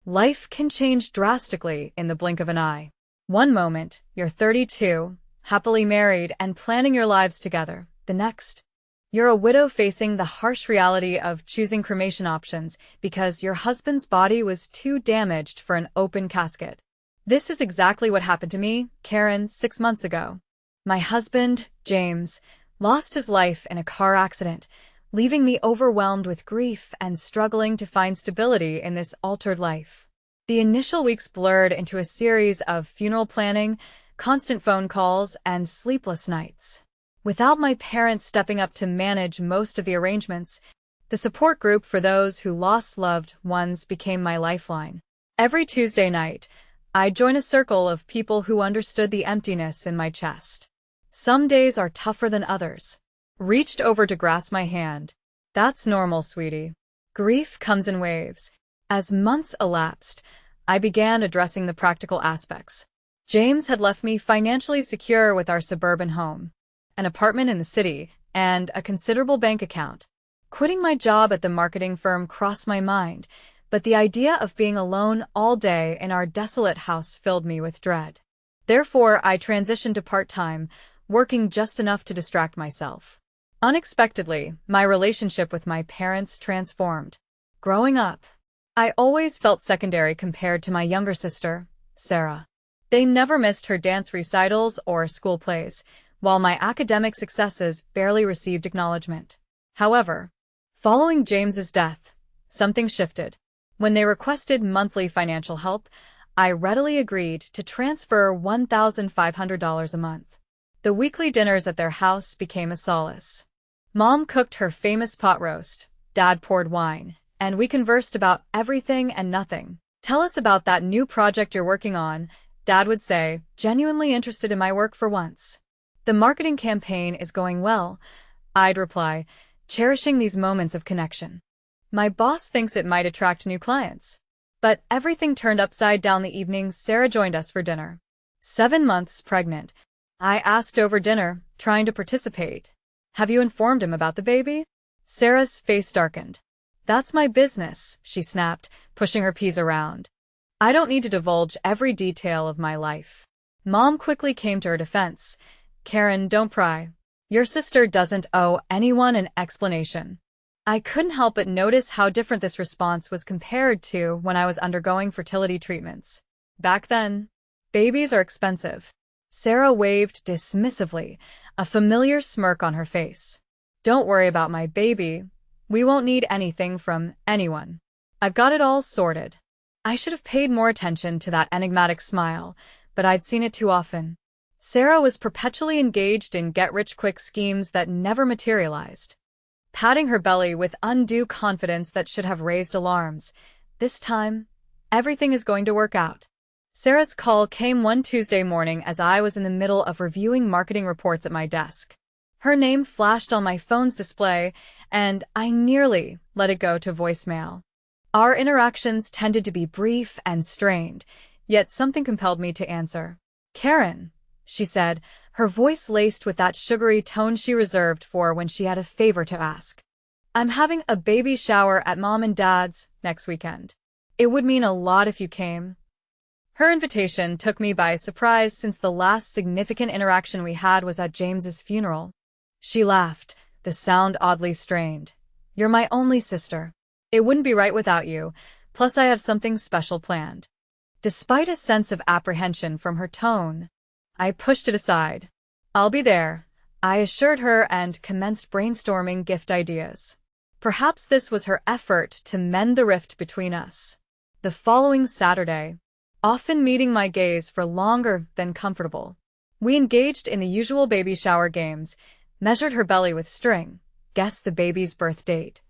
Life can change drastically in the blink of an eye. One moment, you're 32, happily married and planning your lives together. The next, you're a widow facing the harsh reality of choosing cremation options because your husband's body was too damaged for an open casket. This is exactly what happened to me, Karen, 6 months ago. My husband, James, lost his life in a car accident, leaving me overwhelmed with grief and struggling to find stability in this altered life. The initial weeks blurred into a series of funeral planning, constant phone calls, and sleepless nights. Without my parents stepping up to manage most of the arrangements, the support group for those who lost loved ones became my lifeline. Every Tuesday night, I'd join a circle of people who understood the emptiness in my chest. Some days are tougher than others. Reached over to grasp my hand. That's normal, sweetie. Grief comes in waves. As months elapsed, I began addressing the practical aspects. James had left me financially secure with our suburban home, an apartment in the city, and a considerable bank account. Quitting my job at the marketing firm crossed my mind, but the idea of being alone all day in our desolate house filled me with dread. Therefore, I transitioned to part-time, working just enough to distract myself. Unexpectedly, my relationship with my parents transformed. Growing up, I always felt secondary compared to my younger sister, Sarah. They never missed her dance recitals or school plays, while my academic successes barely received acknowledgement. However, following James's death, something shifted. When they requested monthly financial help, I readily agreed to transfer $1,500 a month. The weekly dinners at their house became a solace. Mom cooked her famous pot roast, Dad poured wine, and we conversed about everything and nothing. "Tell us about that new project you're working on," Dad would say, genuinely interested in my work for once. "The marketing campaign is going well," I'd reply, cherishing these moments of connection. "My boss thinks it might attract new clients." But everything turned upside down the evening Sarah joined us for dinner. 7 months pregnant, I asked over dinner, trying to participate. "Have you informed him about the baby?" Sarah's face darkened. "That's my business," she snapped, pushing her peas around. "I don't need to divulge every detail of my life." Mom quickly came to her defense. "Karen, don't pry. Your sister doesn't owe anyone an explanation." I couldn't help but notice how different this response was compared to when I was undergoing fertility treatments. Back then, babies are expensive. Sarah waved dismissively, a familiar smirk on her face. "Don't worry about my baby. We won't need anything from anyone. I've got it all sorted." I should have paid more attention to that enigmatic smile, but I'd seen it too often. Sarah was perpetually engaged in get-rich-quick schemes that never materialized, patting her belly with undue confidence that should have raised alarms. "This time, everything is going to work out." Sarah's call came one Tuesday morning as I was in the middle of reviewing marketing reports at my desk. Her name flashed on my phone's display, and I nearly let it go to voicemail. Our interactions tended to be brief and strained, yet something compelled me to answer. "Karen," she said, her voice laced with that sugary tone she reserved for when she had a favor to ask. "I'm having a baby shower at Mom and Dad's next weekend. It would mean a lot if you came." Her invitation took me by surprise since the last significant interaction we had was at James's funeral. She laughed, the sound oddly strained. "You're my only sister. It wouldn't be right without you, plus I have something special planned." Despite a sense of apprehension from her tone, I pushed it aside. "I'll be there," I assured her and commenced brainstorming gift ideas. Perhaps this was her effort to mend the rift between us. The following Saturday, often meeting my gaze for longer than comfortable, we engaged in the usual baby shower games, measured her belly with string, guessed the baby's birth date,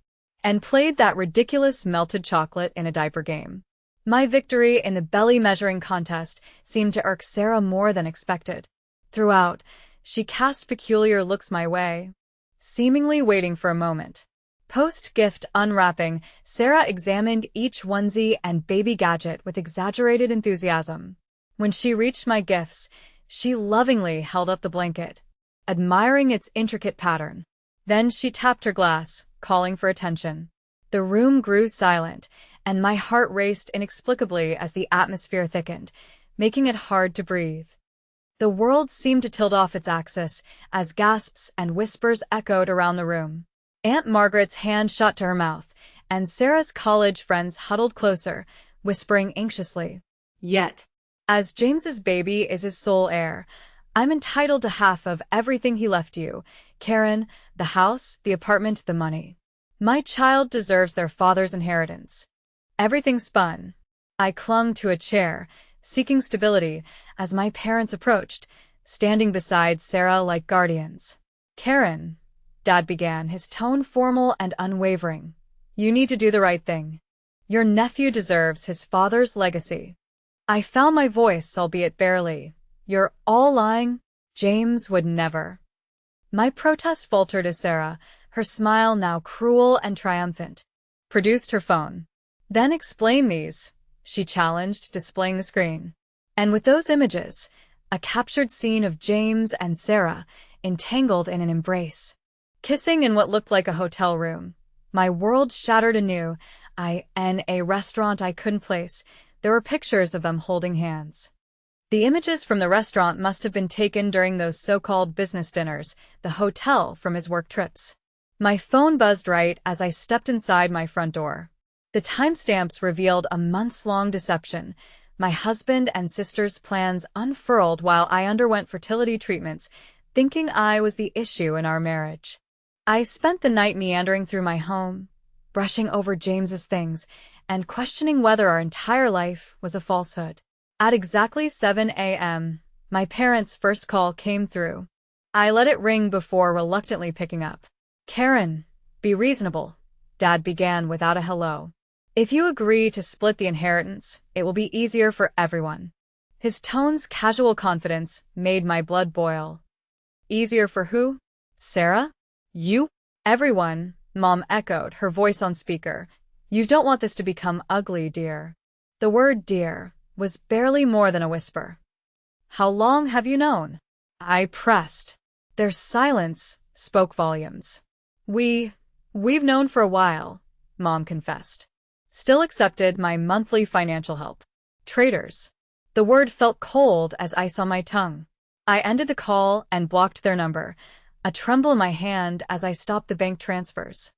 and played that ridiculous melted chocolate in a diaper game. My victory in the belly measuring contest seemed to irk Sarah more than expected. Throughout, she cast peculiar looks my way, seemingly waiting for a moment. Post-gift unwrapping, Sarah examined each onesie and baby gadget with exaggerated enthusiasm. When she reached my gifts, she lovingly held up the blanket, admiring its intricate pattern. Then she tapped her glass, calling for attention. The room grew silent, and my heart raced inexplicably as the atmosphere thickened, making it hard to breathe. The world seemed to tilt off its axis as gasps and whispers echoed around the room. Aunt Margaret's hand shot to her mouth, and Sarah's college friends huddled closer, whispering anxiously, Yet, "As James's baby is his sole heir, I'm entitled to half of everything he left you, Karen, the house, the apartment, the money. My child deserves their father's inheritance." Everything spun. I clung to a chair, seeking stability, as my parents approached, standing beside Sarah like guardians. "Karen," Dad began, his tone formal and unwavering, "you need to do the right thing. Your nephew deserves his father's legacy." I found my voice, albeit barely. "You're all lying. James would never." My protest faltered as Sarah, her smile now cruel and triumphant, produced her phone. "Then explain these," she challenged, displaying the screen. And with those images, a captured scene of James and Sarah entangled in an embrace, kissing in what looked like a hotel room. My world shattered anew. In a restaurant I couldn't place, there were pictures of them holding hands. The images from the restaurant must have been taken during those so-called business dinners, the hotel from his work trips. My phone buzzed right as I stepped inside my front door. The timestamps revealed a months-long deception. My husband and sister's plans unfurled while I underwent fertility treatments, thinking I was the issue in our marriage. I spent the night meandering through my home, brushing over James's things, and questioning whether our entire life was a falsehood. At exactly 7 a.m., my parents' first call came through. I let it ring before reluctantly picking up. "Karen, be reasonable," Dad began without a hello. "If you agree to split the inheritance, it will be easier for everyone." His tone's casual confidence made my blood boil. "Easier for who? Sarah? You?" "Everyone," Mom echoed, her voice on speaker. "You don't want this to become ugly, dear." The word dear was barely more than a whisper. "How long have you known?" I pressed. Their silence spoke volumes. We've known for a while," Mom confessed. "Still accepted my monthly financial help." "Traitors." The word felt cold as ice on my tongue. I ended the call and blocked their number, a tremble in my hand as I stopped the bank transfers.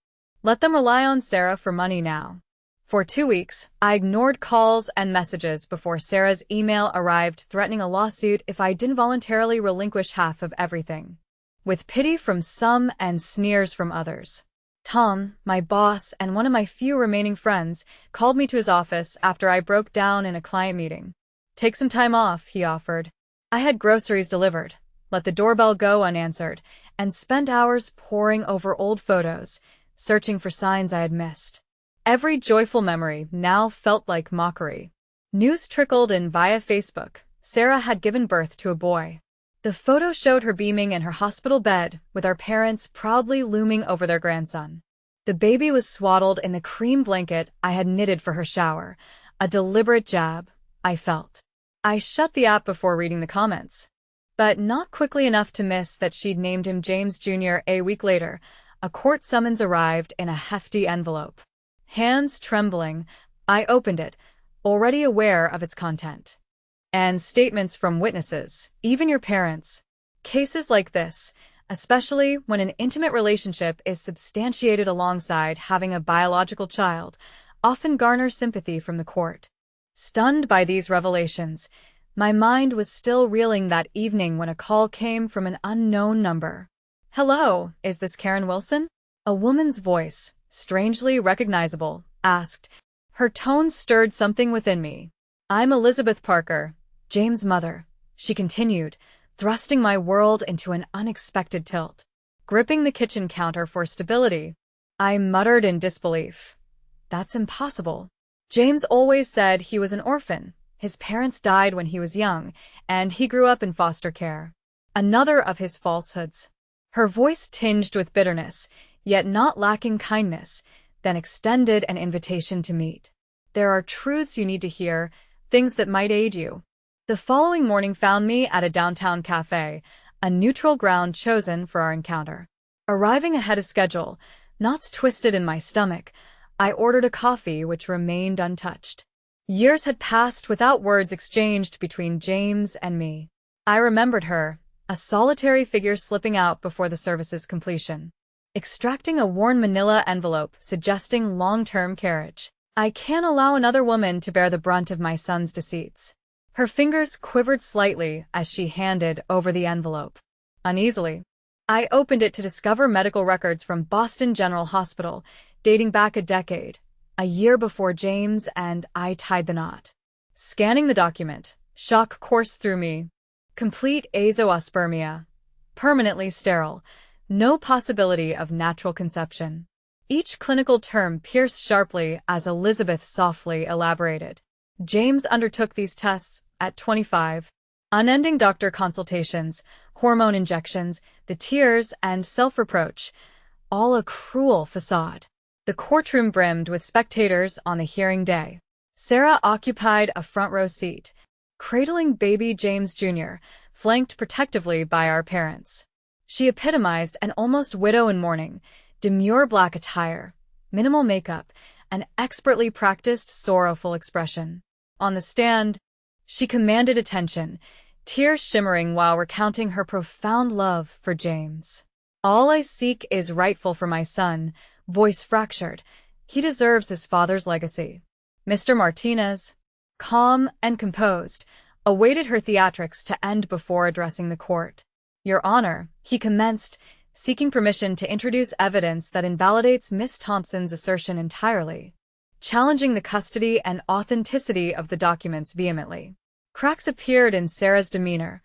Let them rely on Sarah for money now. For 2 weeks, I ignored calls and messages before Sarah's email arrived threatening a lawsuit if I didn't voluntarily relinquish half of everything. With pity from some and sneers from others. Tom, my boss and one of my few remaining friends, called me to his office after I broke down in a client meeting. "Take some time off," he offered. I had groceries delivered, let the doorbell go unanswered, and spent hours poring over old photos, searching for signs I had missed. Every joyful memory now felt like mockery. News trickled in via Facebook. Sarah had given birth to a boy. The photo showed her beaming in her hospital bed, with our parents proudly looming over their grandson. The baby was swaddled in the cream blanket I had knitted for her shower, a deliberate jab, I felt. I shut the app before reading the comments. But not quickly enough to miss that she'd named him James Jr. A week later, a court summons arrived in a hefty envelope. Hands trembling, I opened it, already aware of its content. And statements from witnesses, even your parents. Cases like this, especially when an intimate relationship is substantiated alongside having a biological child, often garner sympathy from the court. Stunned by these revelations, my mind was still reeling that evening when a call came from an unknown number. "Hello, is this Karen Wilson?" A woman's voice, strangely recognizable, asked. Her tone stirred something within me. "I'm Elizabeth Parker, James' mother," she continued, thrusting my world into an unexpected tilt. Gripping the kitchen counter for stability, I muttered in disbelief. "That's impossible. James always said he was an orphan. His parents died when he was young, and he grew up in foster care." Another of his falsehoods. Her voice tinged with bitterness, yet not lacking kindness, then extended an invitation to meet. "There are truths you need to hear, things that might aid you." The following morning found me at a downtown cafe, a neutral ground chosen for our encounter. Arriving ahead of schedule, knots twisted in my stomach, I ordered a coffee which remained untouched. Years had passed without words exchanged between James and me. I remembered her, a solitary figure slipping out before the service's completion, extracting a worn manila envelope suggesting long-term carriage. I can't allow another woman to bear the brunt of my son's deceits. Her fingers quivered slightly as she handed over the envelope. Uneasily, I opened it to discover medical records from Boston General Hospital, dating back a decade, a year before James and I tied the knot. Scanning the document, shock coursed through me. Complete azoospermia. Permanently sterile. No possibility of natural conception. Each clinical term pierced sharply as Elizabeth softly elaborated. James undertook these tests at 25. Unending doctor consultations, hormone injections, the tears, and self-reproach. All a cruel facade. The courtroom brimmed with spectators on the hearing day. Sarah occupied a front-row seat, cradling baby James Jr., flanked protectively by our parents. She epitomized an almost widow in mourning, demure black attire, minimal makeup, an expertly practiced sorrowful expression. On the stand, she commanded attention, tears shimmering while recounting her profound love for James. All I seek is rightful for my son, voice fractured. He deserves his father's legacy. Mr. Martinez, calm and composed, awaited her theatrics to end before addressing the court. Your Honor, he commenced, seeking permission to introduce evidence that invalidates Miss Thompson's assertion entirely, challenging the custody and authenticity of the documents vehemently. Cracks appeared in Sarah's demeanor.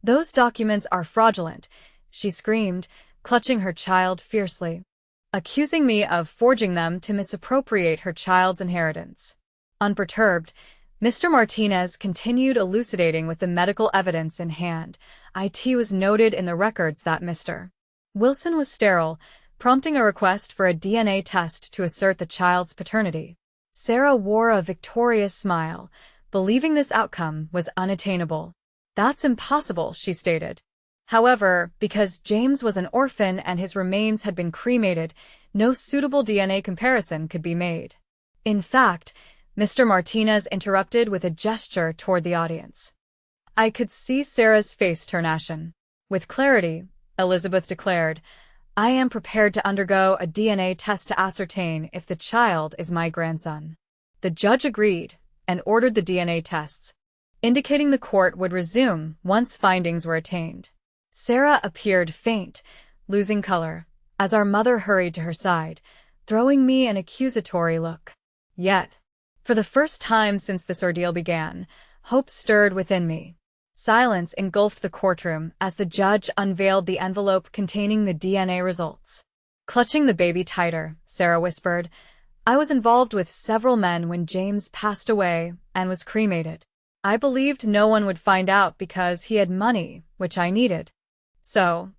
Those documents are fraudulent, she screamed, clutching her child fiercely, accusing me of forging them to misappropriate her child's inheritance. Unperturbed, Mr. Martinez continued elucidating with the medical evidence in hand. It was noted in the records that Mr. Wilson was sterile, prompting a request for a DNA test to assert the child's paternity. Sarah wore a victorious smile, believing this outcome was unattainable. That's impossible, she stated. However, because James was an orphan and his remains had been cremated, no suitable DNA comparison could be made. In fact, Mr. Martinez interrupted with a gesture toward the audience. I could see Sarah's face turn ashen. With clarity, Elizabeth declared, I am prepared to undergo a DNA test to ascertain if the child is my grandson. The judge agreed and ordered the DNA tests, indicating the court would resume once findings were attained. Sarah appeared faint, losing color, as our mother hurried to her side, throwing me an accusatory look. Yet, for the first time since this ordeal began, hope stirred within me. Silence engulfed the courtroom as the judge unveiled the envelope containing the DNA results. Clutching the baby tighter, Sarah whispered, I was involved with several men when James passed away and was cremated. I believed no one would find out because he had money, which I needed. So,